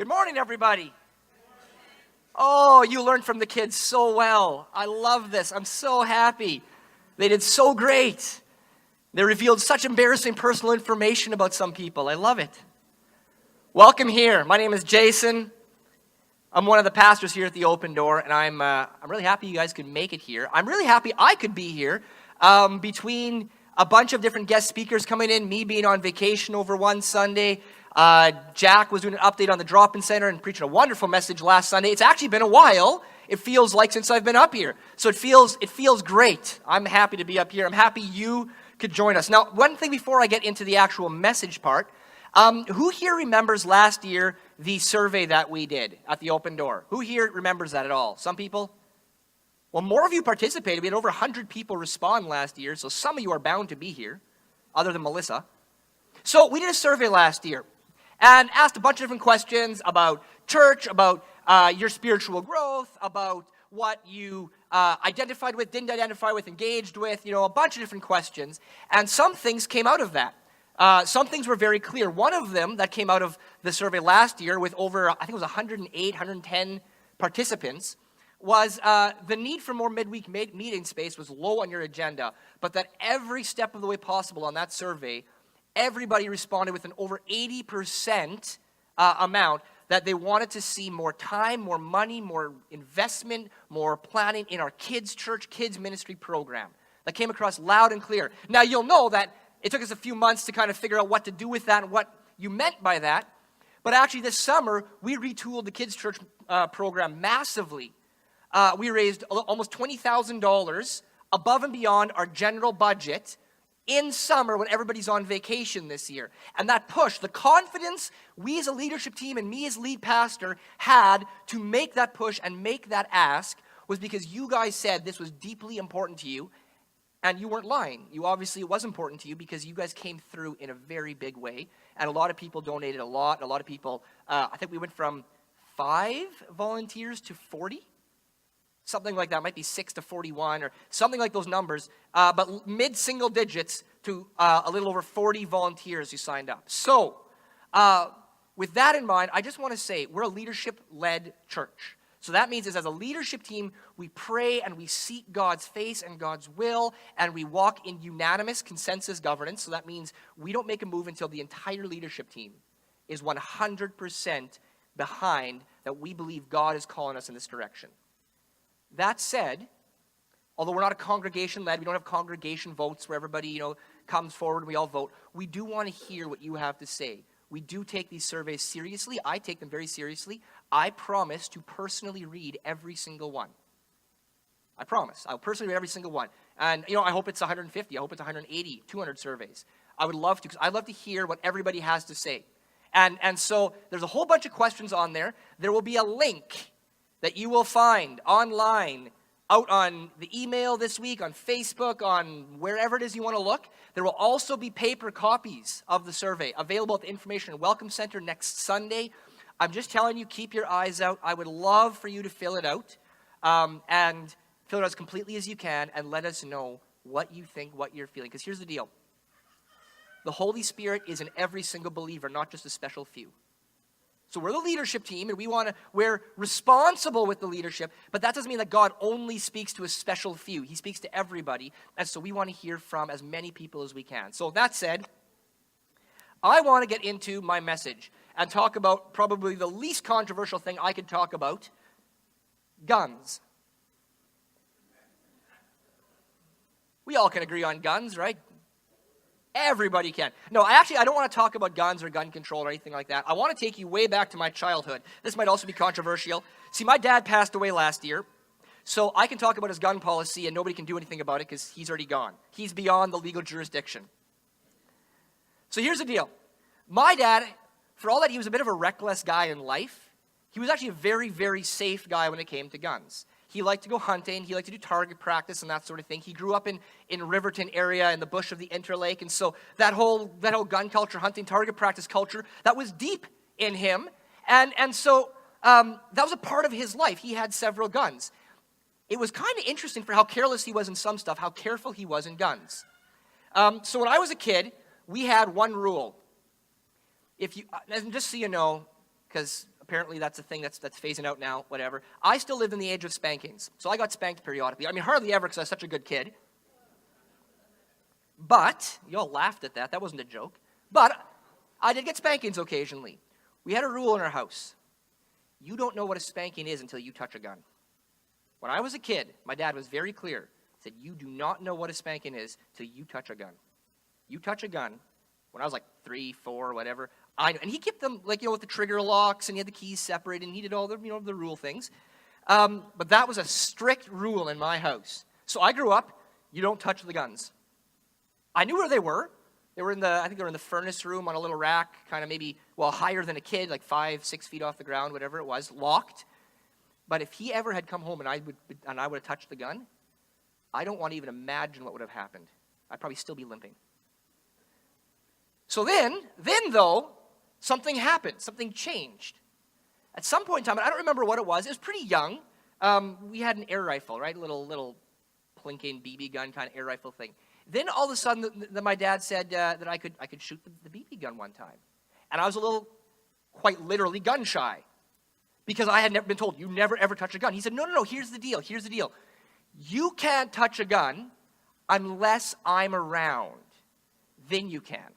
Good morning, everybody. Oh, you learned from the kids so well. I love this. I'm so happy. They did so great. They revealed such embarrassing personal information about some people. I love it. Welcome here. My name is Jason. I'm one of the pastors here at the Open Door, and I'm really happy you guys could make it here. I'm really happy I could be here between a bunch of different guest speakers coming in, me being on vacation over one Sunday. Jack was doing an update on the drop-in center and preaching a wonderful message last Sunday. It's actually been a while, it feels like, since I've been up here. So it feels great. I'm happy to be up here. I'm happy you could join us. Now, one thing before I get into the actual message part, who here remembers last year the survey that we did at the Open Door? Who here remembers that at all? Some people? Well, more of you participated. We had over 100 people respond last year, so some of you are bound to be here, other than Melissa. So we did a survey last year and asked a bunch of different questions about church, about your spiritual growth, about what you identified with, didn't identify with, engaged with, a bunch of different questions. And some things came out of that. Some things were very clear. One of them that came out of the survey last year with over, I think it was 108, 110 participants, was the need for more midweek meeting space was low on your agenda, but that every step of the way possible on that survey, everybody responded with an over 80% amount that they wanted to see more time, more money, more investment, more planning in our kids' church, kids' ministry program. That came across loud and clear. Now, you'll know that it took us a few months to kind of figure out what to do with that and what you meant by that. But actually, this summer, we retooled the kids' church program massively. We raised almost $20,000 above and beyond our general budget in summer when everybody's on vacation this year. And that push, the confidence we as a leadership team and me as lead pastor had to make that push and make that ask was because you guys said this was deeply important to you, and you weren't lying. It was important to you because you guys came through in a very big way, and a lot of people donated a lot. A lot of people, I think we went from 5 volunteers to 40. Something like that, might be 6 to 41 or something like those numbers, but mid-single digits to a little over 40 volunteers who signed up. So, with that in mind, I just want to say we're a leadership-led church. So that means is as a leadership team, we pray and we seek God's face and God's will, and we walk in unanimous consensus governance. So that means we don't make a move until the entire leadership team is 100% behind that we believe God is calling us in this direction. That said, although we're not a congregation-led, we don't have congregation votes where everybody, comes forward and we all vote, we do want to hear what you have to say. We do take these surveys seriously. I take them very seriously. I promise to personally read every single one. I promise. I'll personally read every single one. And, I hope it's 150. I hope it's 180, 200 surveys. I would love to, because I'd love to hear what everybody has to say. And so there's a whole bunch of questions on there. There will be a link that you will find online, out on the email this week, on Facebook, on wherever it is you want to look. There will also be paper copies of the survey available at the Information and Welcome Center next Sunday. I'm just telling you, keep your eyes out. I would love for you to fill it out, and fill it out as completely as you can, and let us know what you think, what you're feeling. Because here's the deal. The Holy Spirit is in every single believer, not just a special few. So we're the leadership team, and we're responsible with the leadership, but that doesn't mean that God only speaks to a special few. He speaks to everybody, and so we want to hear from as many people as we can. So that said, I want to get into my message and talk about probably the least controversial thing I could talk about, guns. We all can agree on guns, right? Everybody can. No, I don't want to talk about guns or gun control or anything like that. I want to take you way back to my childhood. This might also be controversial. See, my dad passed away last year, so I can talk about his gun policy and nobody can do anything about it because he's already gone. He's beyond the legal jurisdiction. So here's the deal. My dad, for all that he was a bit of a reckless guy in life, he was actually a very, very safe guy when it came to guns. He liked to go hunting. He liked to do target practice and that sort of thing. He grew up in Riverton area in the bush of the Interlake. And so that whole gun culture, hunting, target practice culture, that was deep in him. And so that was a part of his life. He had several guns. It was kind of interesting for how careless he was in some stuff, how careful he was in guns. So when I was a kid, we had one rule. And just so you know, because apparently that's a thing that's phasing out now, whatever. I still lived in the age of spankings. So I got spanked periodically. I mean, hardly ever because I was such a good kid. But, you all laughed at that. That wasn't a joke. But I did get spankings occasionally. We had a rule in our house. You don't know what a spanking is until you touch a gun. When I was a kid, my dad was very clear. He said, you do not know what a spanking is till you touch a gun. You touch a gun, when I was like 3, 4, whatever, and he kept them, like, with the trigger locks, and he had the keys separated, and he did all the, the rule things. But that was a strict rule in my house. So I grew up, you don't touch the guns. I knew where they were. They were I think they were in the furnace room on a little rack, kind of maybe, higher than a kid, like 5, 6 feet off the ground, whatever it was, locked. But if he ever had come home and I would have touched the gun, I don't want to even imagine what would have happened. I'd probably still be limping. So then though, something happened. Something changed. At some point in time, I don't remember what it was. It was pretty young. We had an air rifle, right? A little plinking BB gun kind of air rifle thing. Then all of a sudden, my dad said that I could shoot the BB gun one time. And I was a little, quite literally, gun shy. Because I had never been told, you never ever touch a gun. He said, no, here's the deal. You can't touch a gun unless I'm around. Then you can.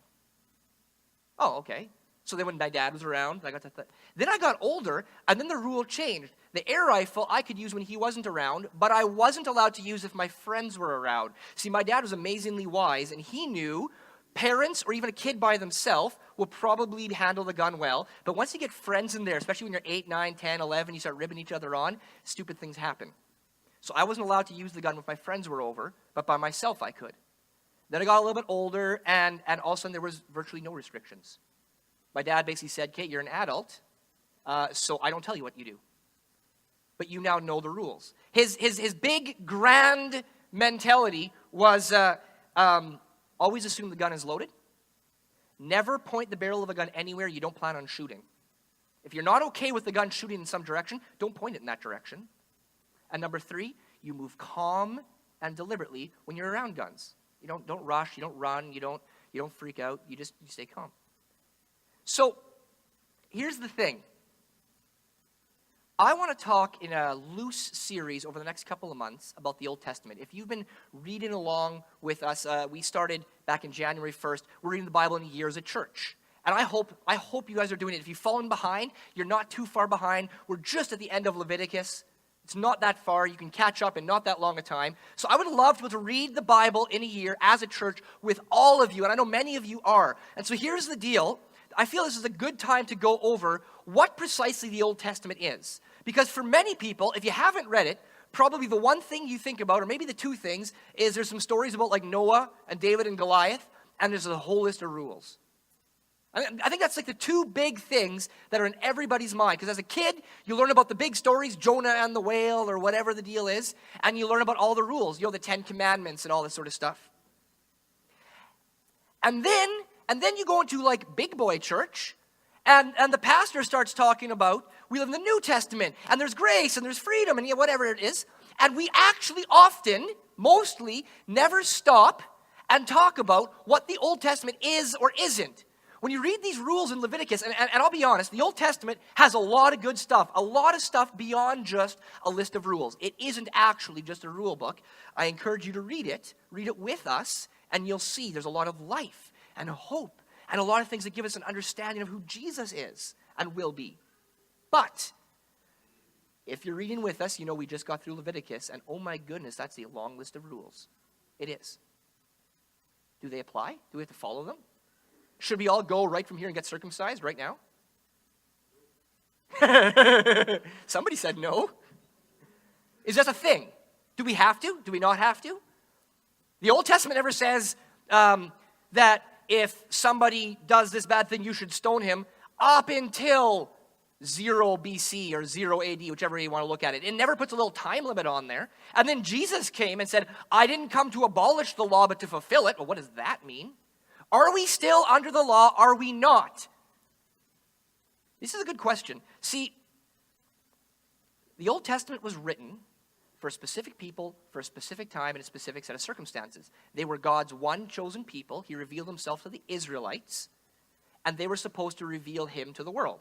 Oh, okay. So then when my dad was around, I got to then I got older, and then the rule changed. The air rifle I could use when he wasn't around, but I wasn't allowed to use if my friends were around. See, my dad was amazingly wise, and he knew parents or even a kid by themselves will probably handle the gun well, but once you get friends in there, especially when you're 8, 9, 10, 11, you start ribbing each other on, stupid things happen. So I wasn't allowed to use the gun if my friends were over, but by myself I could. Then I got a little bit older, and all of a sudden there was virtually no restrictions. My dad basically said, Kate, you're an adult, so I don't tell you what you do. But you now know the rules. His big, grand mentality was always assume the gun is loaded. Never point the barrel of a gun anywhere you don't plan on shooting. If you're not okay with the gun shooting in some direction, don't point it in that direction. And number 3, you move calm and deliberately when you're around guns. You don't rush, you don't run, you don't freak out, you stay calm. So, here's the thing. I want to talk in a loose series over the next couple of months about the Old Testament. If you've been reading along with us, we started back in January 1st. We're reading the Bible in a year as a church. And I hope you guys are doing it. If you've fallen behind, you're not too far behind. We're just at the end of Leviticus. It's not that far. You can catch up in not that long a time. So I would love to be able to read the Bible in a year as a church with all of you. And I know many of you are. And so here's the deal. I feel this is a good time to go over what precisely the Old Testament is. Because for many people, if you haven't read it, probably the one thing you think about, or maybe the two things, is there's some stories about like Noah and David and Goliath, and there's a whole list of rules. I think that's like the two big things that are in everybody's mind. Because as a kid, you learn about the big stories, Jonah and the whale, or whatever the deal is, and you learn about all the rules, the 10 Commandments and all this sort of stuff. And then you go into like big boy church, and the pastor starts talking about, we live in the New Testament, and there's grace, and there's freedom, and whatever it is. And we actually often, mostly, never stop and talk about what the Old Testament is or isn't. When you read these rules in Leviticus, and I'll be honest, the Old Testament has a lot of good stuff, a lot of stuff beyond just a list of rules. It isn't actually just a rule book. I encourage you to read it with us, and you'll see there's a lot of life and hope and a lot of things that give us an understanding of who Jesus is and will be. But if you're reading with us, we just got through Leviticus, and oh my goodness, that's a long list of rules. It is. Do they apply? Do we have to follow them? Should we all go right from here and get circumcised right now? Somebody said no. Is that a thing? Do we have to? Do we not have to? The Old Testament never says that if somebody does this bad thing, you should stone him up until 0 BC or 0 AD, whichever way you want to look at it. It never puts a little time limit on there. And then Jesus came and said, I didn't come to abolish the law, but to fulfill it. Well, what does that mean? Are we still under the law? Are we not? This is a good question. See, the Old Testament was written for a specific people, for a specific time, and a specific set of circumstances. They were God's one chosen people. He revealed himself to the Israelites, and they were supposed to reveal him to the world.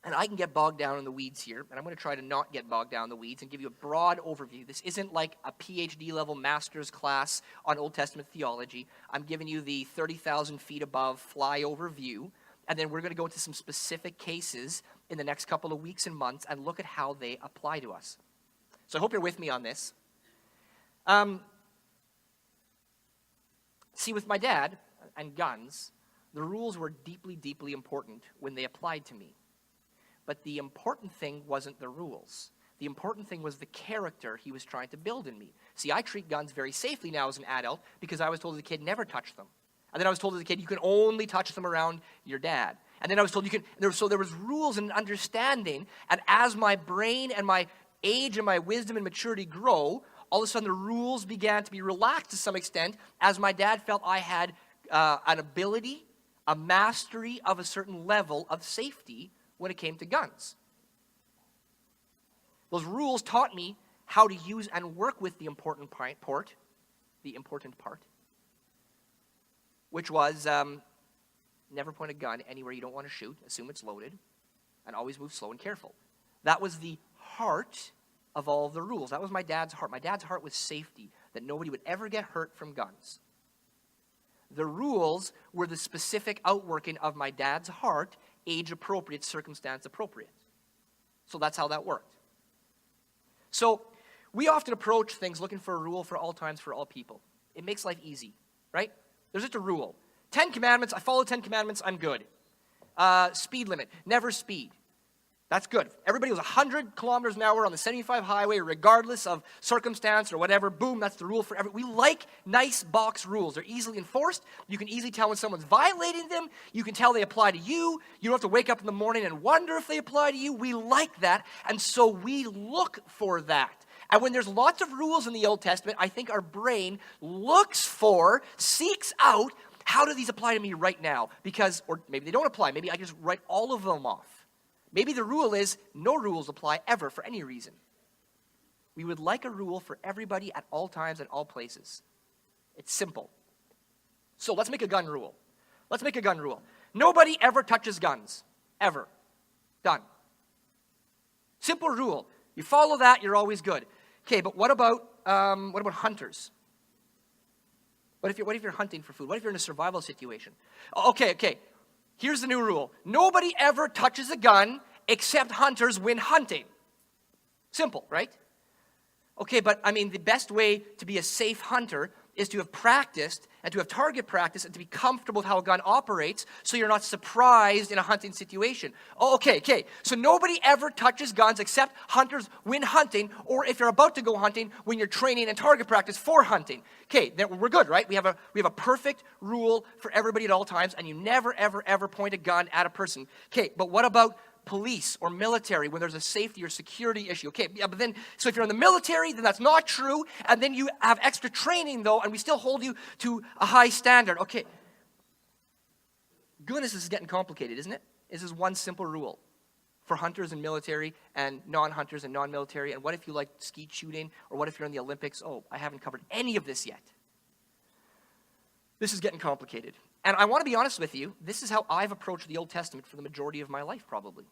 And I can get bogged down in the weeds here, and I'm going to try to not get bogged down in the weeds and give you a broad overview. This isn't like a PhD level master's class on Old Testament theology. I'm giving you the 30,000 feet above flyover view, and then we're going to go into some specific cases in the next couple of weeks and months and look at how they apply to us. So I hope you're with me on this. See, with my dad and guns, the rules were deeply, deeply important when they applied to me. But the important thing wasn't the rules. The important thing was the character he was trying to build in me. See, I treat guns very safely now as an adult because I was told as a kid, never touch them. And then I was told as a kid, you can only touch them around your dad. And then I was told you can, so there was rules and understanding. And as my brain and my age and my wisdom and maturity grow, all of a sudden the rules began to be relaxed to some extent as my dad felt I had an ability, a mastery of a certain level of safety when it came to guns. Those rules taught me how to use and work with the important part, which was never point a gun anywhere you don't want to shoot, assume it's loaded, and always move slow and careful. That was the heart of all of the rules. That was my dad's heart. My dad's heart was safety, that nobody would ever get hurt from guns. The rules were the specific outworking of my dad's heart, age appropriate, circumstance appropriate. So that's how that worked. So we often approach things looking for a rule for all times, for all people. It makes life easy, right? There's just a rule. 10 commandments, I follow 10 commandments, I'm good. Speed limit, never speed. That's good. Everybody was 100 kilometers an hour on the 75 highway, regardless of circumstance or whatever. Boom, that's the rule for everyone. We like nice box rules. They're easily enforced. You can easily tell when someone's violating them. You can tell they apply to you. You don't have to wake up in the morning and wonder if they apply to you. We like that, and so we look for that. And when there's lots of rules in the Old Testament, I think our brain seeks out, how do these apply to me right now? Because, or maybe they don't apply. Maybe I just write all of them off. Maybe the rule is no rules apply ever for any reason. We would like a rule for everybody at all times and all places. It's simple. So let's make a gun rule. Let's make a gun rule. Nobody ever touches guns. Ever. Done. Simple rule. You follow that, you're always good. Okay, but what about hunters? What if you're hunting for food? What if you're in a survival situation? Okay. Here's the new rule. Nobody ever touches a gun except hunters when hunting. Simple, right? Okay, but I mean, the best way to be a safe hunter is to have practiced and to have target practice and to be comfortable with how a gun operates so you're not surprised in a hunting situation. Okay. So nobody ever touches guns except hunters when hunting, or if you're about to go hunting, when you're training and target practice for hunting. Okay, then we're good, right? We have a perfect rule for everybody at all times, and you never, ever point a gun at a person. Okay, but what about police or military when there's a safety or security issue? Okay, yeah, but then, so if you're in the military, then that's not true, and then you have extra training, though, and we still hold you to a high standard. Okay. Goodness, this is getting complicated, isn't it? This is one simple rule for hunters and military and non-hunters and non-military, and what if you like skeet shooting, or what if you're in the Olympics? Oh, I haven't covered any of this yet. This is getting complicated. And I want to be honest with you, this is how I've approached the Old Testament for the majority of my life, probably.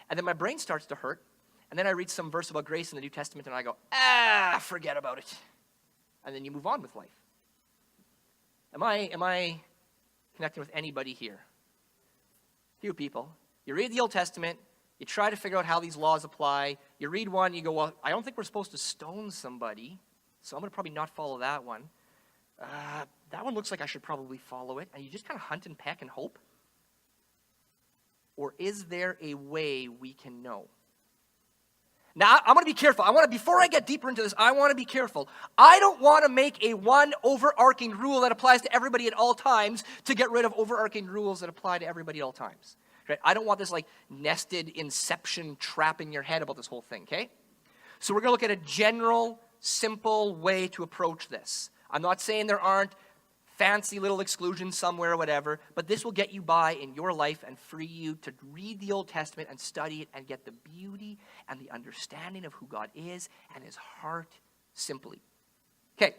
And then my brain starts to hurt, and then I read some verse about grace in the New Testament, and I go, forget about it. And then you move on with life. Am I connecting with anybody here? Few people. You read the Old Testament, you try to figure out how these laws apply, you read one, you go, well, I don't think we're supposed to stone somebody, so I'm going to probably not follow that one. That one looks like I should probably follow it, and you just kind of hunt and peck and hope? Or is there a way we can know? Now, I'm going to be careful. Before I get deeper into this, I want to be careful. I don't want to make a one overarching rule that applies to everybody at all times to get rid of overarching rules that apply to everybody at all times. Right? I don't want this like nested inception trap in your head about this whole thing, okay? So we're going to look at a general, simple way to approach this. I'm not saying there aren't fancy little exclusions somewhere or whatever, but this will get you by in your life and free you to read the Old Testament and study it and get the beauty and the understanding of who God is and his heart simply. Okay,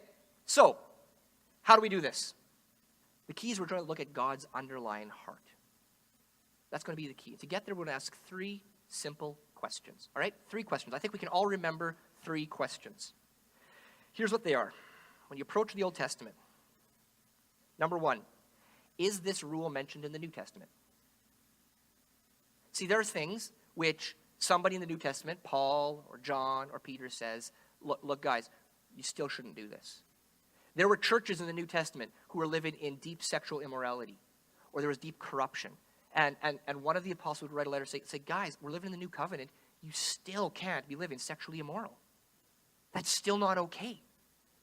so how do we do this? The key is we're trying to look at God's underlying heart. That's going to be the key. To get there, we're going to ask 3 simple questions. All right? 3 questions. I think we can all remember 3 questions. Here's what they are. When you approach the Old Testament, number 1, is this rule mentioned in the New Testament? See, there are things which somebody in the New Testament, Paul or John or Peter, says, look, guys, you still shouldn't do this. There were churches in the New Testament who were living in deep sexual immorality, or there was deep corruption. And one of the apostles would write a letter say, guys, we're living in the new covenant. You still can't be living sexually immoral. That's still not okay.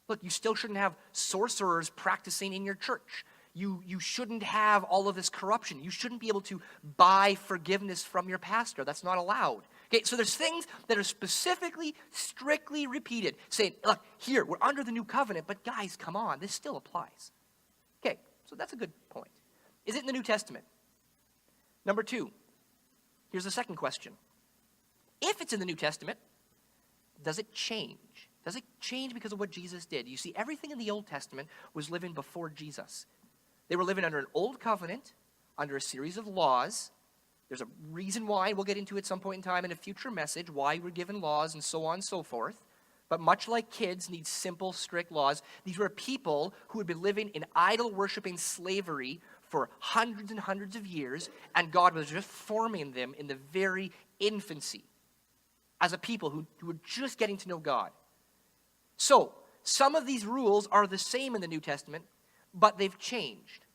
Look, you still shouldn't have sorcerers practicing in your church. You shouldn't have all of this corruption. You shouldn't be able to buy forgiveness from your pastor. That's not allowed. Okay, so there's things that are specifically, strictly repeated, saying, look, here, we're under the new covenant, but guys, come on, this still applies. Okay, so that's a good point. Is it in the New Testament? Number 2, here's the second question. If it's in the New Testament, does it change? Does it change because of what Jesus did? You see, everything in the Old Testament was living before Jesus. They were living under an old covenant, under a series of laws. There's a reason why, we'll get into it some point in time in a future message, why we're given laws and so on and so forth. But much like kids need simple, strict laws, these were people who had been living in idol-worshiping slavery for hundreds and hundreds of years, and God was just forming them in the very infancy as a people who were just getting to know God. So, some of these rules are the same in the New Testament, but they've changed.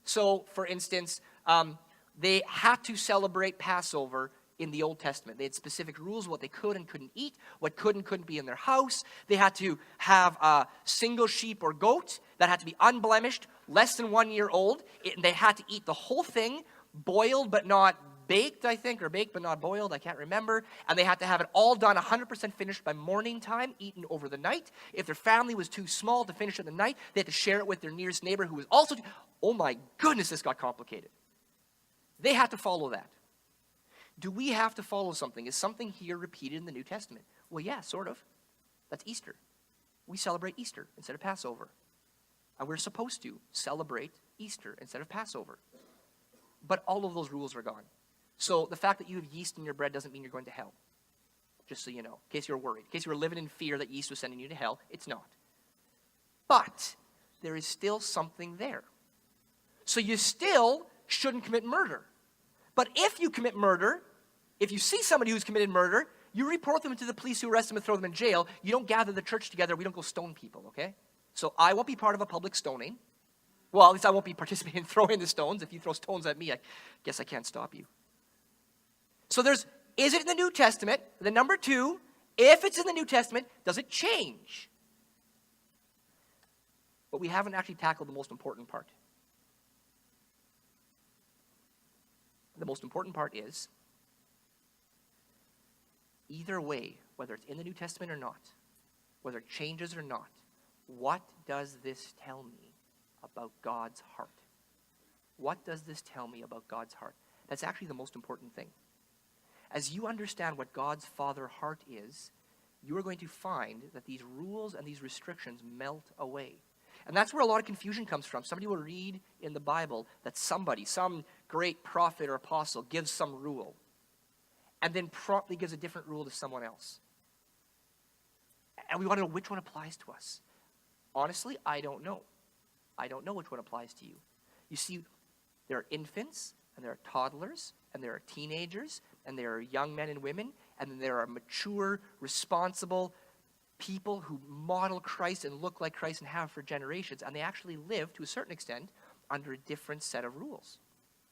So, for instance, they had to celebrate Passover in the Old Testament. They had specific rules, what they could and couldn't eat, what could and couldn't be in their house. They had to have a single sheep or goat that had to be unblemished, less than 1 year old. They had to eat the whole thing, boiled but not baked, I think, or baked but not boiled, I can't remember. And they had to have it all done 100% finished by morning time, eaten over the night. If their family was too small to finish in the night, they had to share it with their nearest neighbor who was also... Oh my goodness, this got complicated. They had to follow that. Do we have to follow something? Is something here repeated in the New Testament? Well, yeah, sort of. That's Easter. We celebrate Easter instead of Passover. And we're supposed to celebrate Easter instead of Passover. But all of those rules are gone. So the fact that you have yeast in your bread doesn't mean you're going to hell. Just so you know, in case you're worried. In case you were living in fear that yeast was sending you to hell, it's not. But there is still something there. So you still shouldn't commit murder. But if you commit murder, if you see somebody who's committed murder, you report them to the police who arrest them and throw them in jail. You don't gather the church together. We don't go stone people, okay? So I won't be part of a public stoning. Well, at least I won't be participating in throwing the stones. If you throw stones at me, I guess I can't stop you. So is it in the New Testament? Then number 2, if it's in the New Testament, does it change? But we haven't actually tackled the most important part. The most important part is, either way, whether it's in the New Testament or not, whether it changes or not, what does this tell me about God's heart? What does this tell me about God's heart? That's actually the most important thing. As you understand what God's Father heart is, you are going to find that these rules and these restrictions melt away. And that's where a lot of confusion comes from. Somebody will read in the Bible that somebody, some great prophet or apostle, gives some rule, and then promptly gives a different rule to someone else. And we want to know which one applies to us. Honestly, I don't know. I don't know which one applies to you. You see, there are infants, and there are toddlers, and there are teenagers, and there are young men and women, and then there are mature, responsible people who model Christ and look like Christ and have for generations, and they actually live, to a certain extent, under a different set of rules.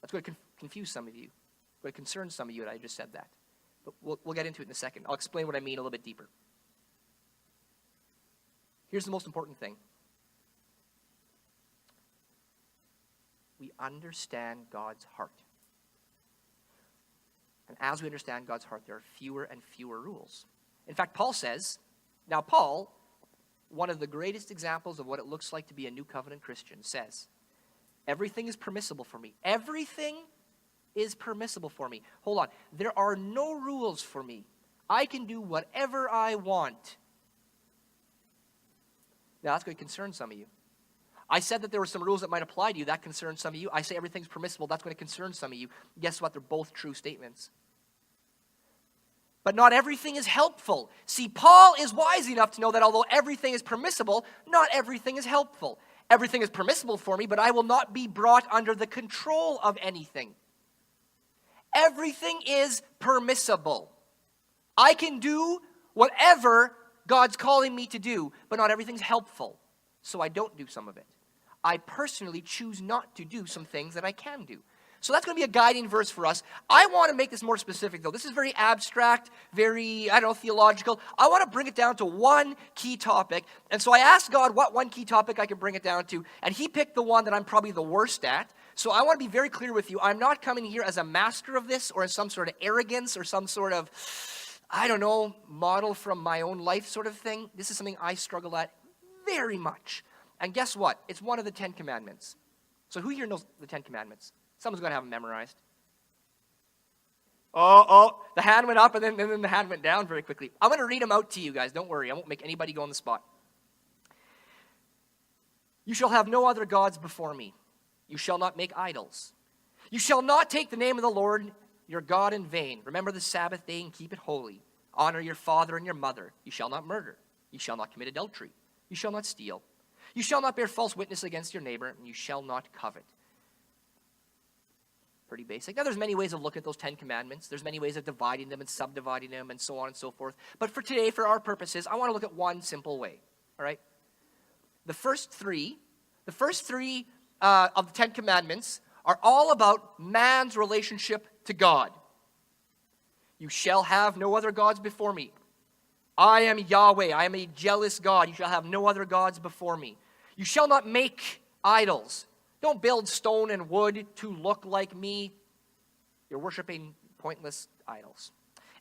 That's going to confuse some of you. It's going to concern some of you that I just said that. But we'll get into it in a second. I'll explain what I mean a little bit deeper. Here's the most important thing. We understand God's heart. And as we understand God's heart, there are fewer and fewer rules. In fact, Paul says, now Paul, one of the greatest examples of what it looks like to be a new covenant Christian, says, everything is permissible for me. Everything is permissible for me. Hold on. There are no rules for me. I can do whatever I want. Now that's going to concern some of you. I said that there were some rules that might apply to you. That concerns some of you. I say everything's permissible. That's going to concern some of you. Guess what? They're both true statements. But not everything is helpful. See, Paul is wise enough to know that although everything is permissible, not everything is helpful. Everything is permissible for me, but I will not be brought under the control of anything. Everything is permissible. I can do whatever God's calling me to do, but not everything's helpful. So I don't do some of it. I personally choose not to do some things that I can do. So that's going to be a guiding verse for us. I want to make this more specific, though. This is very abstract, very, theological. I want to bring it down to one key topic. And so I asked God what one key topic I could bring it down to, and he picked the one that I'm probably the worst at. So I want to be very clear with you. I'm not coming here as a master of this or as some sort of arrogance or some sort of, model from my own life sort of thing. This is something I struggle at very much. And guess what? It's one of the 10 Commandments. So who here knows the 10 Commandments? Someone's going to have them memorized. The hand went up and then the hand went down very quickly. I'm going to read them out to you guys. Don't worry. I won't make anybody go on the spot. You shall have no other gods before me. You shall not make idols. You shall not take the name of the Lord your God in vain. Remember the Sabbath day and keep it holy. Honor your father and your mother. You shall not murder. You shall not commit adultery. You shall not steal. You shall not bear false witness against your neighbor, and you shall not covet. Pretty basic. Now, there's many ways of looking at those 10 Commandments. There's many ways of dividing them and subdividing them and so on and so forth. But for today, for our purposes, I want to look at one simple way. All right? The first three of the 10 Commandments are all about man's relationship to God. You shall have no other gods before me. I am Yahweh. I am a jealous God. You shall have no other gods before me. You shall not make idols. Don't build stone and wood to look like me. You're worshiping pointless idols.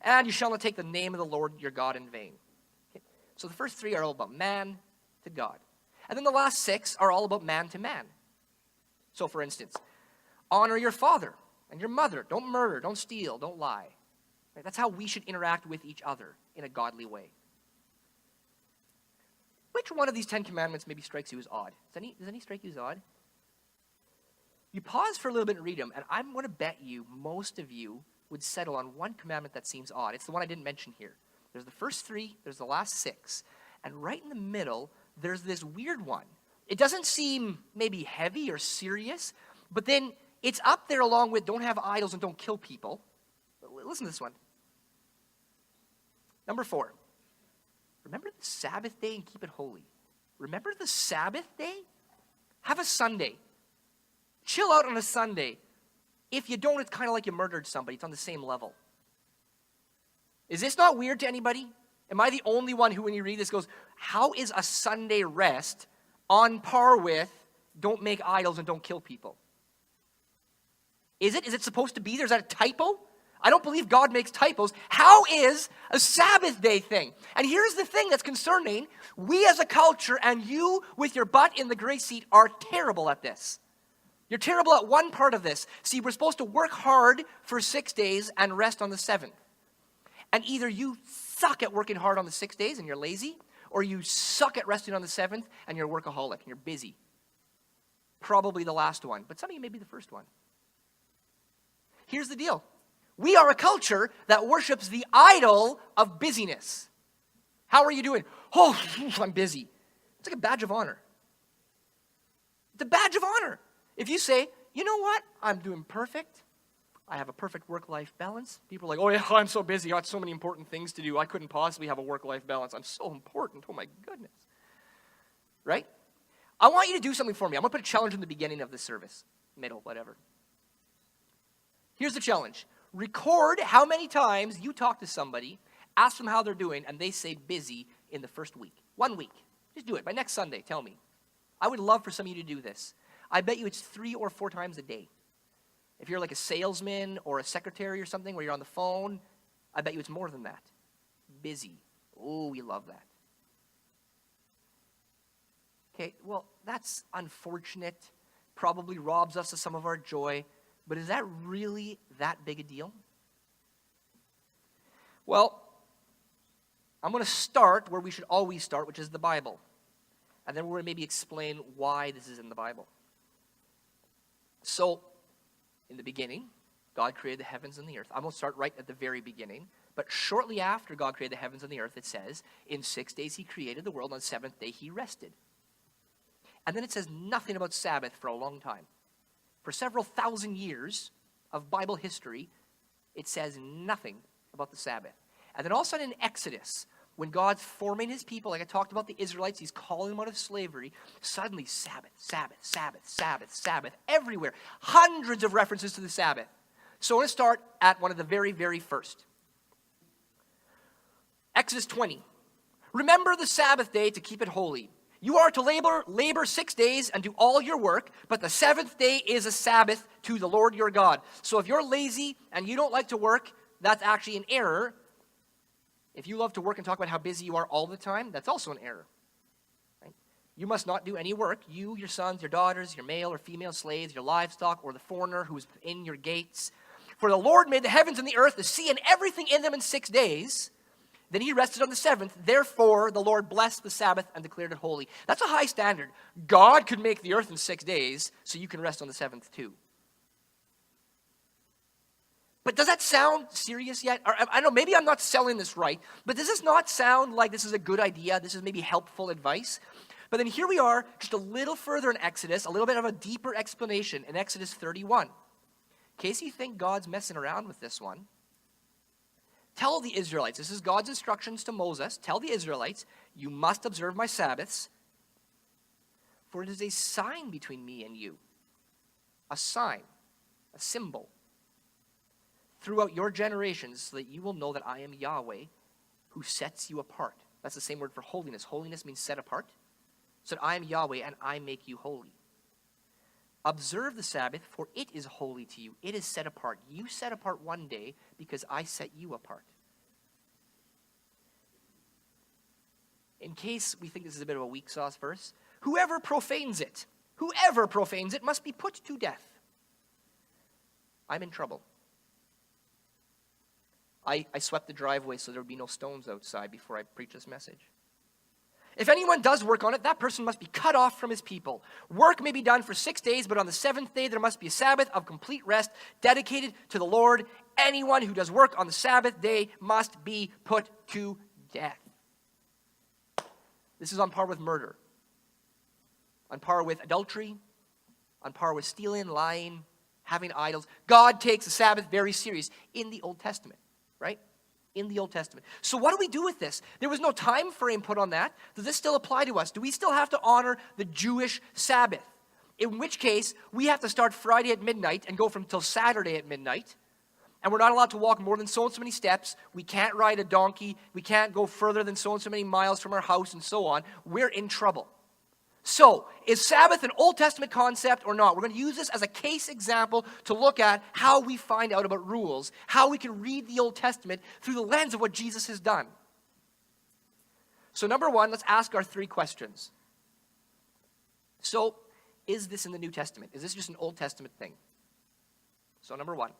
And you shall not take the name of the Lord your God in vain. Okay? So the first three are all about man to God. And then the last 6 are all about man to man. So for instance, honor your father and your mother. Don't murder, don't steal, don't lie. Right? That's how we should interact with each other in a godly way. Which one of these 10 commandments maybe strikes you as odd? Does any strike you as odd? You pause for a little bit and read them, and I'm going to bet you most of you would settle on one commandment that seems odd. It's the one I didn't mention here. There's the first 3, there's the last 6, and right in the middle, there's this weird one. It doesn't seem maybe heavy or serious, but then it's up there along with don't have idols and don't kill people. Listen to this one. Number 4. Remember the Sabbath day and keep it holy. Remember the Sabbath day? Have a Sunday. Chill out on a Sunday. If you don't, it's kind of like you murdered somebody. It's on the same level. Is this not weird to anybody? Am I the only one who, when you read this, goes, how is a Sunday rest on par with don't make idols and don't kill people? Is it? Is it supposed to be there? Is that a typo? I don't believe God makes typos. How is a Sabbath day thing? And here's the thing that's concerning. We as a culture and you with your butt in the gray seat are terrible at this. You're terrible at one part of this. See, we're supposed to work hard for 6 days and rest on the 7th. And either you suck at working hard on the 6 days and you're lazy, or you suck at resting on the 7th and you're a workaholic and you're busy. Probably the last one, but some of you may be the first one. Here's the deal. We are a culture that worships the idol of busyness. How are you doing? Oh, I'm busy. It's like a badge of honor. It's a badge of honor. If you say, you know what? I'm doing perfect. I have a perfect work-life balance. People are like, oh yeah, I'm so busy. I got so many important things to do. I couldn't possibly have a work-life balance. I'm so important. Oh my goodness. Right? I want you to do something for me. I'm going to put a challenge in the beginning of the service. Middle, whatever. Here's the challenge. Record how many times you talk to somebody, ask them how they're doing, and they say busy in the first week. 1 week. Just do it. By next Sunday, tell me. I would love for some of you to do this. I bet you it's 3 or 4 times a day. If you're like a salesman or a secretary or something where you're on the phone, I bet you it's more than that. Busy. Oh, we love that. Okay, well, that's unfortunate. Probably robs us of some of our joy. But is that really that big a deal? Well, I'm going to start where we should always start, which is the Bible. And then we're going to maybe explain why this is in the Bible. So, in the beginning, God created the heavens and the earth. I'm going to start right at the very beginning. But shortly after God created the heavens and the earth, it says, in 6 days he created the world, on the seventh day he rested. And then it says nothing about Sabbath for a long time. For several thousand years of Bible history, it says nothing about the Sabbath. And then all of a sudden in Exodus, when God's forming his people, like I talked about the Israelites, he's calling them out of slavery, suddenly Sabbath, Sabbath, Sabbath, Sabbath, Sabbath, everywhere. Hundreds of references to the Sabbath. So I want to start at one of the very, very first. Exodus 20. Remember the Sabbath day to keep it holy. You are to labor 6 days and do all your work, but the seventh day is a Sabbath to the Lord your God. So if you're lazy and you don't like to work, that's actually an error. If you love to work and talk about how busy you are all the time, that's also an error. Right? You must not do any work. You, your sons, your daughters, your male or female slaves, your livestock, or the foreigner who is in your gates. For the Lord made the heavens and the earth, the sea, and everything in them in 6 days. Then he rested on the seventh. Therefore, the Lord blessed the Sabbath and declared it holy. That's a high standard. God could make the earth in 6 days, so you can rest on the seventh too. But does that sound serious yet? Or, I don't know, maybe I'm not selling this right, but does this not sound like this is a good idea? This is maybe helpful advice? But then here we are, just a little further in Exodus, a little bit of a deeper explanation in Exodus 31. In case you think God's messing around with this one, tell the Israelites, this is God's instructions to Moses, tell the Israelites, you must observe my Sabbaths, for it is a sign between me and you. A sign, a symbol, throughout your generations, so that you will know that I am Yahweh, who sets you apart. That's the same word for holiness. Holiness means set apart. So that I am Yahweh, and I make you holy. Observe the Sabbath, for it is holy to you. It is set apart. You set apart one day because I set you apart. In case we think this is a bit of a weak sauce verse, whoever profanes it must be put to death. I'm in trouble. I swept the driveway so there would be no stones outside before I preach this message. If anyone does work on it, that person must be cut off from his people. Work may be done for 6 days, but on the seventh day there must be a Sabbath of complete rest dedicated to the Lord. Anyone who does work on the Sabbath day must be put to death. This is on par with murder, on par with adultery, on par with stealing, lying, having idols. God takes the Sabbath very serious in the Old Testament, right? In the Old Testament. So what do we do with this? There was no time frame put on that. Does this still apply to us? Do we still have to honor the Jewish Sabbath? In which case, we have to start Friday at midnight and go from till Saturday at midnight. And we're not allowed to walk more than so and so many steps. We can't ride a donkey. We can't go further than so and so many miles from our house and so on. We're in trouble. So, is Sabbath an Old Testament concept or not? We're going to use this as a case example to look at how we find out about rules, how we can read the Old Testament through the lens of what Jesus has done. So number one, let's ask our 3 questions. So, is this in the New Testament? Is this just an Old Testament thing? So number one,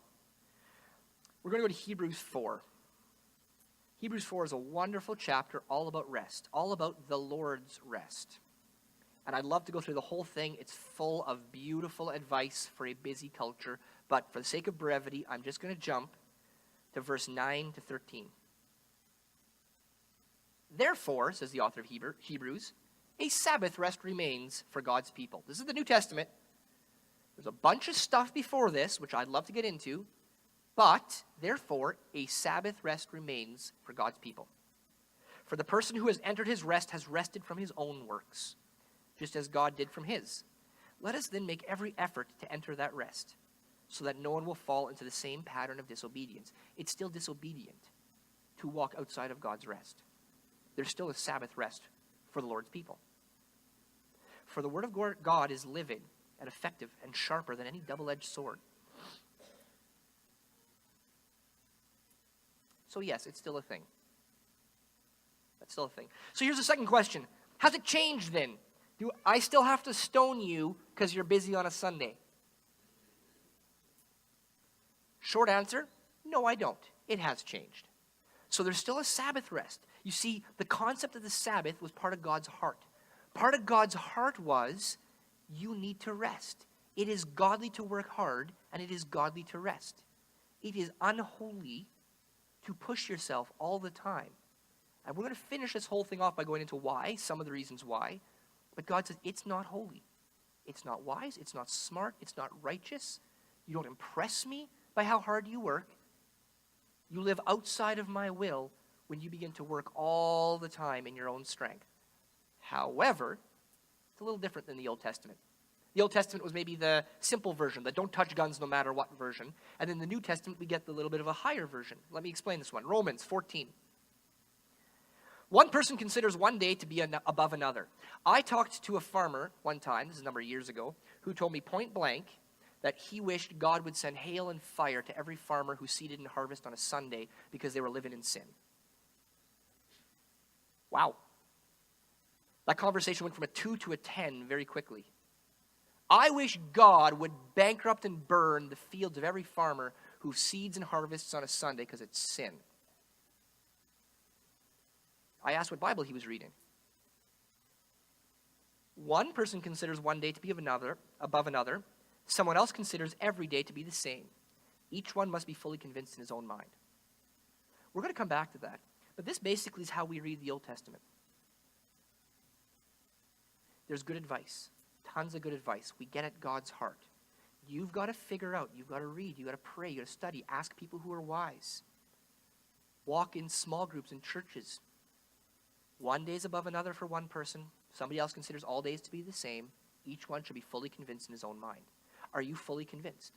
we're going to go to Hebrews 4. Hebrews 4 is a wonderful chapter all about rest, all about the Lord's rest. And I'd love to go through the whole thing. It's full of beautiful advice for a busy culture. But for the sake of brevity, I'm just going to jump to verse 9 to 13. Therefore, says the author of Hebrews, a Sabbath rest remains for God's people. This is the New Testament. There's a bunch of stuff before this, which I'd love to get into. But, therefore, a Sabbath rest remains for God's people. For the person who has entered his rest has rested from his own works, just as God did from his. Let us then make every effort to enter that rest, so that no one will fall into the same pattern of disobedience. It's still disobedient to walk outside of God's rest. There's still a Sabbath rest for the Lord's people. For the word of God is living and effective and sharper than any double-edged sword. So yes, it's still a thing. That's still a thing. So here's the second question. Has it changed then? Do I still have to stone you because you're busy on a Sunday? Short answer, no, I don't. It has changed. So there's still a Sabbath rest. You see, the concept of the Sabbath was part of God's heart, Part of God's heart was, you need to rest. It is godly to work hard, and it is godly to rest. It is unholy to push yourself all the time. And we're going to finish this whole thing off by going into why, some of the reasons why. But God says, it's not holy. It's not wise. It's not smart. It's not righteous. You don't impress me by how hard you work. You live outside of my will when you begin to work all the time in your own strength. However, it's a little different than the Old Testament. The Old Testament was maybe the simple version, the don't touch guns no matter what version. And in the New Testament, we get the little bit of a higher version. Let me explain this one. Romans 14. One person considers one day to be above another. I talked to a farmer one time, this is a number of years ago, who told me point blank that he wished God would send hail and fire to every farmer who seeded and harvest on a Sunday because they were living in sin. Wow. That conversation went from a 2 to a 10 very quickly. I wish God would bankrupt and burn the fields of every farmer who seeds and harvests on a Sunday because it's sin. I asked what Bible he was reading. One person considers one day to be above another. Someone else considers every day to be the same. Each one must be fully convinced in his own mind. We're going to come back to that. But this basically is how we read the Old Testament. There's good advice. Tons of good advice. We get at God's heart. You've got to figure out. You've got to read. You've got to pray. You've got to study. Ask people who are wise. Walk in small groups in churches. One day is above another for one person. Somebody else considers all days to be the same. Each one should be fully convinced in his own mind. Are you fully convinced?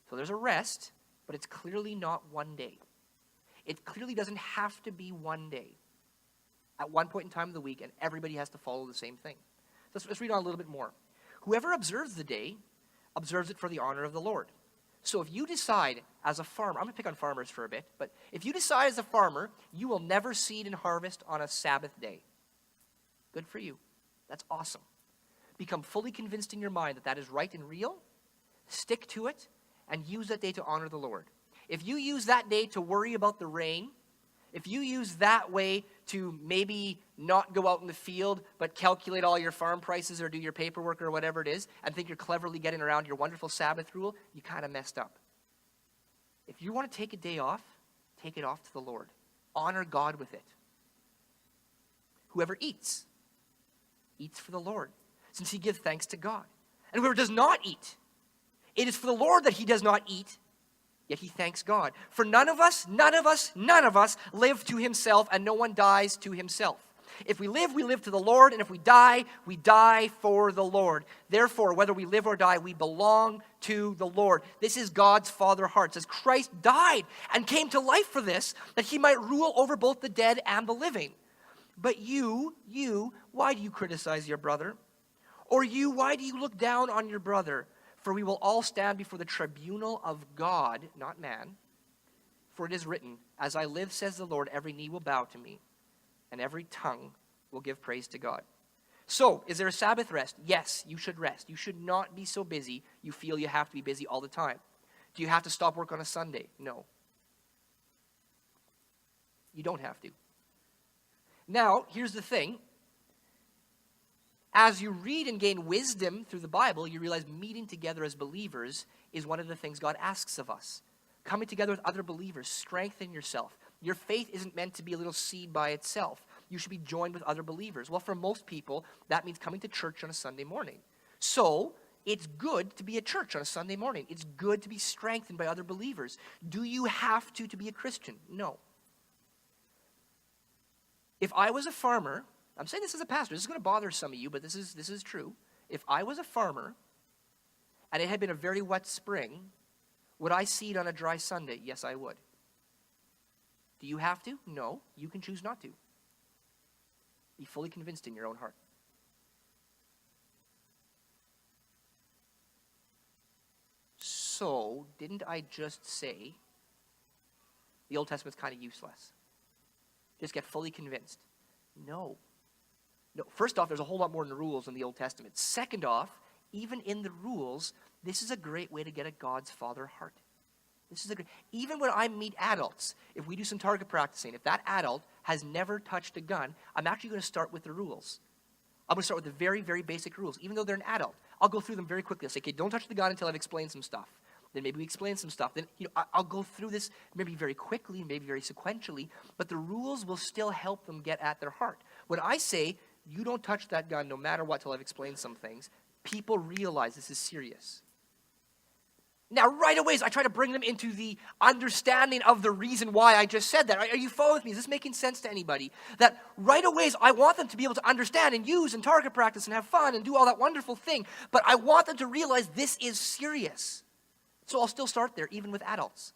So there's a rest, but it's clearly not one day. It clearly doesn't have to be one day at one point in time of the week, and everybody has to follow the same thing. So let's read on a little bit more. Whoever observes the day observes it for the honor of the Lord. So if you decide as a farmer, I'm going to pick on farmers for a bit, but if you decide as a farmer, you will never seed and harvest on a Sabbath day. Good for you. That's awesome. Become fully convinced in your mind that that is right and real. Stick to it and use that day to honor the Lord. If you use that day to worry about the rain, if you use that way to maybe not go out in the field but calculate all your farm prices or do your paperwork or whatever it is and think you're cleverly getting around your wonderful Sabbath rule, you kind of messed up. If you want to take a day off, take it off to the Lord. Honor God with it. Whoever eats for the Lord, since he gives thanks to God. And whoever does not eat, it is for the Lord that he does not eat, yet he thanks God. For none of us live to himself, and no one dies to himself. If we live to the Lord, and if we die for the Lord. Therefore, whether we live or die, we belong to the Lord. This is God's Father heart. It says Christ died and came to life for this, that he might rule over both the dead and the living. But you, why do you criticize your brother? Or you, why do you look down on your brother? For we will all stand before the tribunal of God, not man. For it is written, as I live, says the Lord, every knee will bow to me, and every tongue will give praise to God. So, is there a Sabbath rest? Yes, you should rest. You should not be so busy you feel you have to be busy all the time. Do you have to stop work on a Sunday? No. You don't have to. Now, here's the thing. As you read and gain wisdom through the Bible, you realize meeting together as believers is one of the things God asks of us. Coming together with other believers, strengthen yourself. Your faith isn't meant to be a little seed by itself. You should be joined with other believers. Well, for most people, that means coming to church on a Sunday morning. So, it's good to be at church on a Sunday morning. It's good to be strengthened by other believers. Do you have to be a Christian? No. If I was a farmer, I'm saying this as a pastor, this is going to bother some of you, but this is true. If I was a farmer and it had been a very wet spring, would I seed on a dry Sunday? Yes, I would. Do you have to? No. You can choose not to. Be fully convinced in your own heart. So, didn't I just say the Old Testament's kind of useless? Just get fully convinced. No. First off, there's a whole lot more in the rules in the Old Testament. Second off, even in the rules, this is a great way to get at God's Father heart. Even when I meet adults, if we do some target practicing, if that adult has never touched a gun, I'm actually going to start with the rules. I'm going to start with the very, very basic rules. Even though they're an adult, I'll go through them very quickly. I'll say, okay, don't touch the gun until I've explained some stuff. Then maybe we explain some stuff. Then I'll go through this maybe very quickly, maybe very sequentially, but the rules will still help them get at their heart. When I say, you don't touch that gun no matter what till I've explained some things, people realize this is serious. Now, right away, I try to bring them into the understanding of the reason why I just said that. Are you following with me? Is this making sense to anybody? That right away, I want them to be able to understand and use and target practice and have fun and do all that wonderful thing. But I want them to realize this is serious. So I'll still start there, even with adults.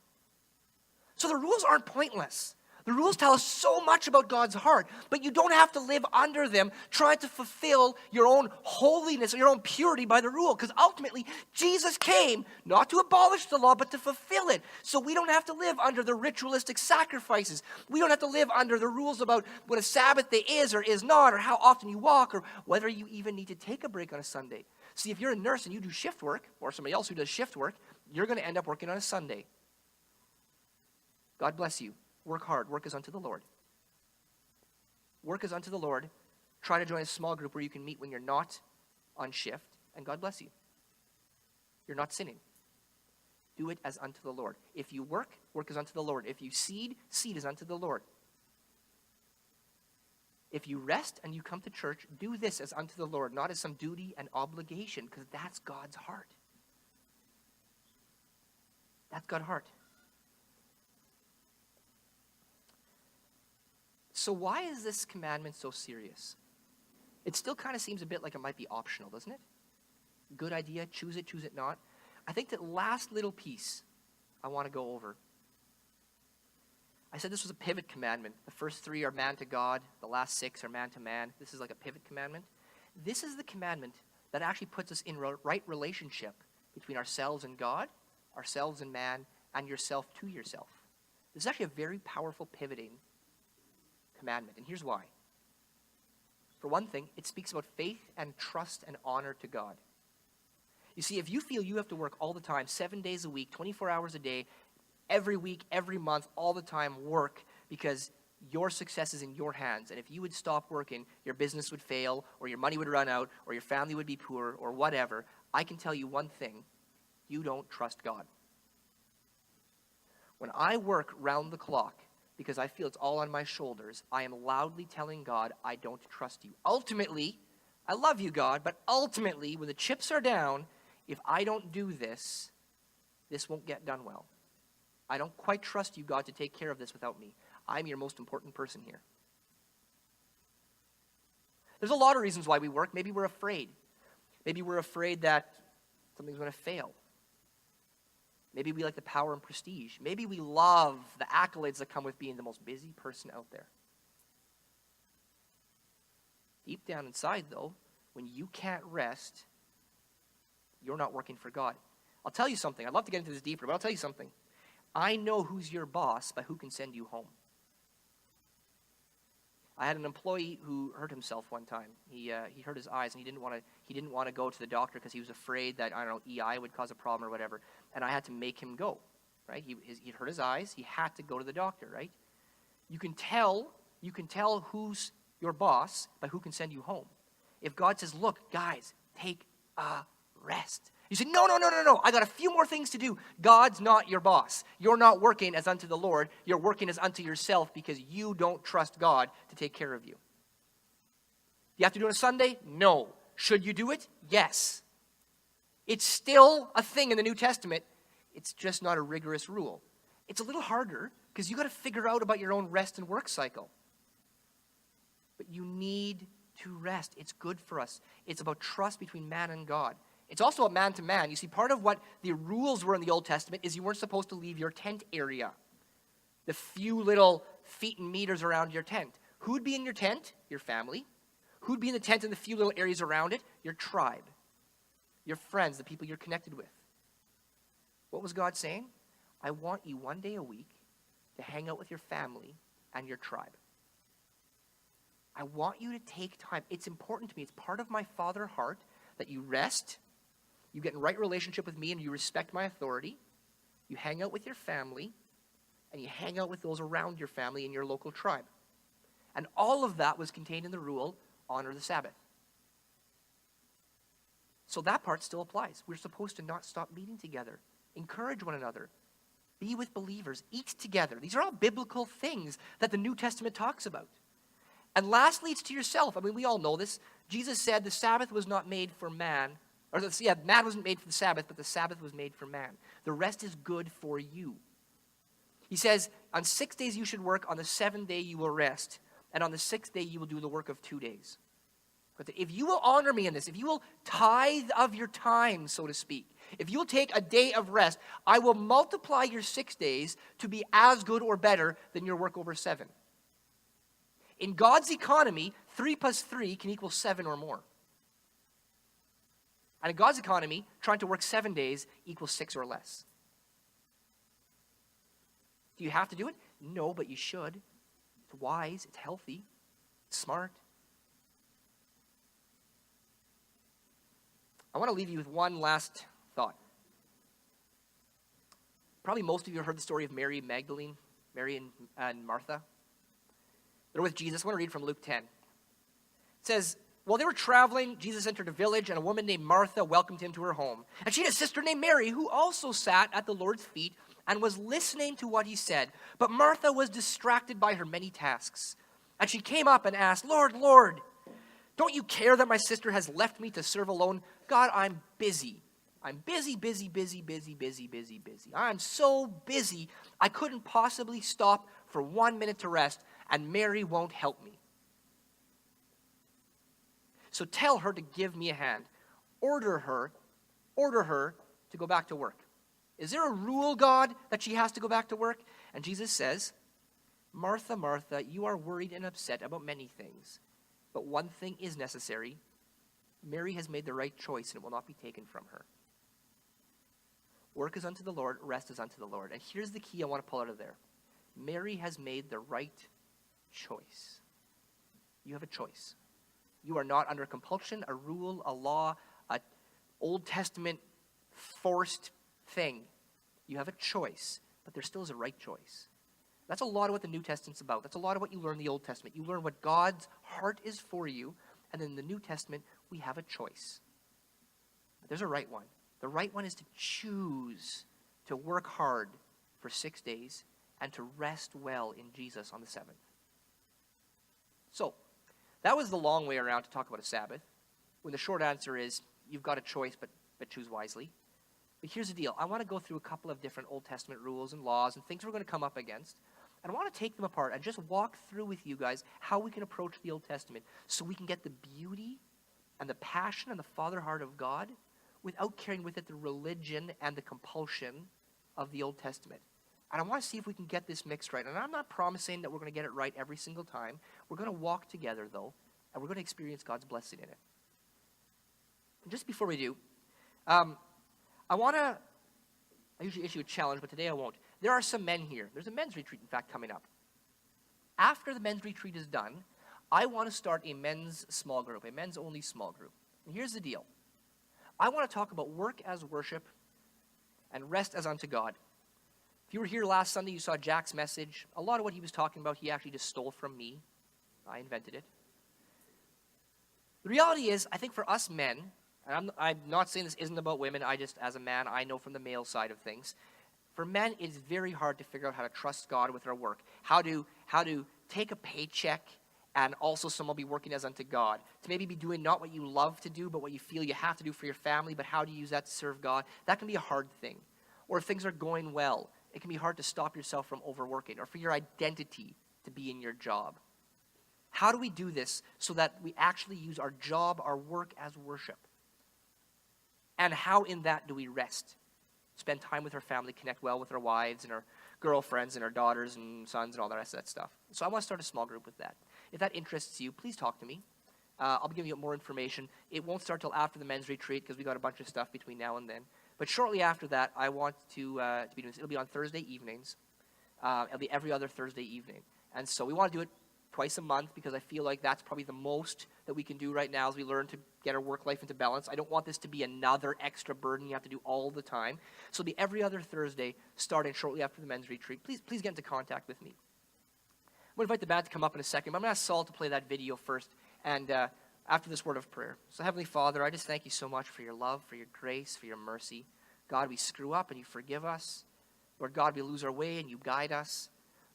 So the rules aren't pointless. The rules tell us so much about God's heart, but you don't have to live under them trying to fulfill your own holiness or your own purity by the rule, because ultimately Jesus came not to abolish the law, but to fulfill it. So we don't have to live under the ritualistic sacrifices. We don't have to live under the rules about what a Sabbath day is or is not, or how often you walk, or whether you even need to take a break on a Sunday. See, if you're a nurse and you do shift work, or somebody else who does shift work, you're going to end up working on a Sunday. God bless you. Work hard. Work is unto the Lord. Work is unto the Lord. Try to join a small group where you can meet when you're not on shift, and God bless you. You're not sinning. Do it as unto the Lord. If you work, work is unto the Lord. If you seed, seed is unto the Lord. If you rest and you come to church, do this as unto the Lord, not as some duty and obligation, because that's God's heart. That's God's heart. So why is this commandment so serious? It still kind of seems a bit like it might be optional, doesn't it? Good idea, choose it not. I think that last little piece I want to go over. I said this was a pivot commandment. The first 3 are man to God. The last 6 are man to man. This is like a pivot commandment. This is the commandment that actually puts us in right relationship between ourselves and God, ourselves and man, and yourself to yourself. This is actually a very powerful pivoting commandment, and here's why. For one thing, it speaks about faith and trust and honor to God. You see, if you feel you have to work all the time, 7 days a week, 24 hours a day, every week, every month, all the time, work because your success is in your hands, and if you would stop working, your business would fail, or your money would run out, or your family would be poor, or whatever, I can tell you one thing: you don't trust God. When I work round the clock, because I feel it's all on my shoulders, I am loudly telling God, I don't trust you. Ultimately, I love you, God, but ultimately, when the chips are down, if I don't do this, this won't get done well. I don't quite trust you, God, to take care of this without me. I'm your most important person here. There's a lot of reasons why we work. Maybe we're afraid. Maybe we're afraid that something's going to fail. Maybe we like the power and prestige. Maybe we love the accolades that come with being the most busy person out there. Deep down inside, though, when you can't rest, you're not working for God. I'll tell you something. I'd love to get into this deeper, but I'll tell you something. I know who's your boss by who can send you home. I had an employee who hurt himself one time. He hurt his eyes, and he didn't want to go to the doctor because he was afraid that, EI would cause a problem or whatever. And I had to make him go, right? He hurt his eyes. He had to go to the doctor, right? You can tell who's your boss by who can send you home. If God says, look, guys, take a rest. You say, no, I got a few more things to do. God's not your boss. You're not working as unto the Lord. You're working as unto yourself because you don't trust God to take care of you. You have to do it on a Sunday? No. Should you do it? Yes. It's still a thing in the New Testament. It's just not a rigorous rule. It's a little harder because you got to figure out about your own rest and work cycle. But you need to rest. It's good for us. It's about trust between man and God. It's also a man to man. You see, part of what the rules were in the Old Testament is you weren't supposed to leave your tent area. The few little feet and meters around your tent. Who'd be in your tent? Your family. Who'd be in the tent in the few little areas around it? Your tribe. Your friends, the people you're connected with. What was God saying? I want you one day a week to hang out with your family and your tribe. I want you to take time. It's important to me. It's part of my Father heart that you rest, you get in right relationship with me, and you respect my authority. You hang out with your family, and you hang out with those around your family in your local tribe. And all of that was contained in the rule, honor the Sabbath. So that part still applies. We're supposed to not stop meeting together, encourage one another, be with believers, eat together. These are all biblical things that the New Testament talks about. And lastly, it's to yourself. I mean, we all know this. Jesus said the Sabbath was not made for man. Man wasn't made for the Sabbath, but the Sabbath was made for man. The rest is good for you. He says, on 6 days you should work, on the 7th day you will rest, and on the 6th day you will do the work of 2 days. But if you will honor me in this, if you will tithe of your time, so to speak, if you will take a day of rest, I will multiply your 6 days to be as good or better than your work over 7. In God's economy, 3 plus 3 can equal 7 or more. And in God's economy, trying to work 7 days equals 6 or less. Do you have to do it? No, but you should. It's wise, it's healthy, it's smart. I want to leave you with one last thought. Probably most of you have heard the story of Mary Magdalene, Mary and Martha. They're with Jesus. I want to read from Luke 10. It says, while they were traveling, Jesus entered a village, and a woman named Martha welcomed him to her home. And she had a sister named Mary, who also sat at the Lord's feet and was listening to what he said. But Martha was distracted by her many tasks. And she came up and asked, Lord, Lord, don't you care that my sister has left me to serve alone? God, I'm busy. I'm busy. I'm so busy, I couldn't possibly stop for 1 minute to rest, and Mary won't help me. So tell her to give me a hand. Order her to go back to work. Is there a rule, God, that she has to go back to work? And Jesus says, Martha, Martha, you are worried and upset about many things, but one thing is necessary. Mary has made the right choice, and it will not be taken from her. Work is unto the Lord, rest is unto the Lord. And here's the key I want to pull out of there. Mary has made the right choice. You have a choice. You are not under compulsion, a rule, a law, an Old Testament forced thing. You have a choice, but there still is a right choice. That's a lot of what the New Testament's about. That's a lot of what you learn in the Old Testament. You learn what God's heart is for you, and in the New Testament, we have a choice. But there's a right one. The right one is to choose to work hard for 6 days and to rest well in Jesus on the 7th. So, that was the long way around to talk about a Sabbath, when the short answer is, you've got a choice, but choose wisely. But here's the deal. I want to go through a couple of different Old Testament rules and laws and things we're going to come up against. And I want to take them apart and just walk through with you guys how we can approach the Old Testament so we can get the beauty and the passion and the father heart of God without carrying with it the religion and the compulsion of the Old Testament. And I want to see if we can get this mixed right. And I'm not promising that we're going to get it right every single time. We're going to walk together, though, and we're going to experience God's blessing in it. And just before we do, I usually issue a challenge, but today I won't. There are some men here. There's a men's retreat, in fact, coming up. After the men's retreat is done, I want to start a men's small group, a men's-only small group. And here's the deal. I want to talk about work as worship and rest as unto God. If you were here last Sunday, you saw Jack's message. A lot of what he was talking about, he actually just stole from me. I invented it. The reality is, I think for us men, and I'm not saying this isn't about women, as a man, I know from the male side of things. For men, it's very hard to figure out how to trust God with our work, how to take a paycheck and also someone be working as unto God, to maybe be doing not what you love to do, but what you feel you have to do for your family, but how do you use that to serve God? That can be a hard thing. Or if things are going well, it can be hard to stop yourself from overworking, or for your identity to be in your job. How do we do this so that we actually use our job, our work as worship? And how in that do we rest? Spend time with our family, connect well with our wives and our girlfriends and our daughters and sons and all the rest of that stuff. So I want to start a small group with that. If that interests you, please talk to me. I'll be giving you more information. It won't start till after the men's retreat because we got a bunch of stuff between now and then. But shortly after that, I want to be doing this. It'll be on Thursday evenings. It'll be every other Thursday evening. And so we want to do it twice a month because I feel like that's probably the most that we can do right now as we learn to get our work life into balance. I don't want this to be another extra burden you have to do all the time. So it'll be every other Thursday, starting shortly after the men's retreat. Please get into contact with me. I'm going to invite the band to come up in a second, but I'm going to ask Saul to play that video first, and after this word of prayer. So Heavenly Father, I just thank you so much for your love, for your grace, for your mercy. God, we screw up and you forgive us. Lord God, we lose our way and you guide us.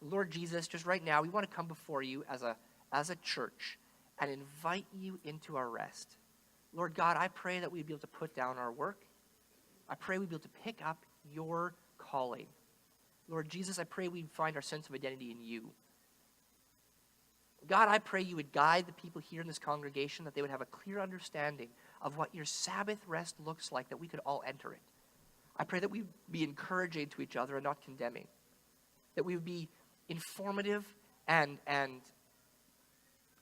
Lord Jesus, just right now, we want to come before you as a church and invite you into our rest. Lord God, I pray that we'd be able to put down our work. I pray we'd be able to pick up your calling. Lord Jesus, I pray we'd find our sense of identity in you. God, I pray you would guide the people here in this congregation, that they would have a clear understanding of what your Sabbath rest looks like, that we could all enter it. I pray that we would be encouraging to each other and not condemning. That we would be informative and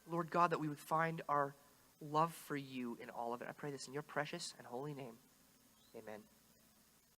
Lord God, that we would find our love for you in all of it. I pray this in your precious and holy name. Amen.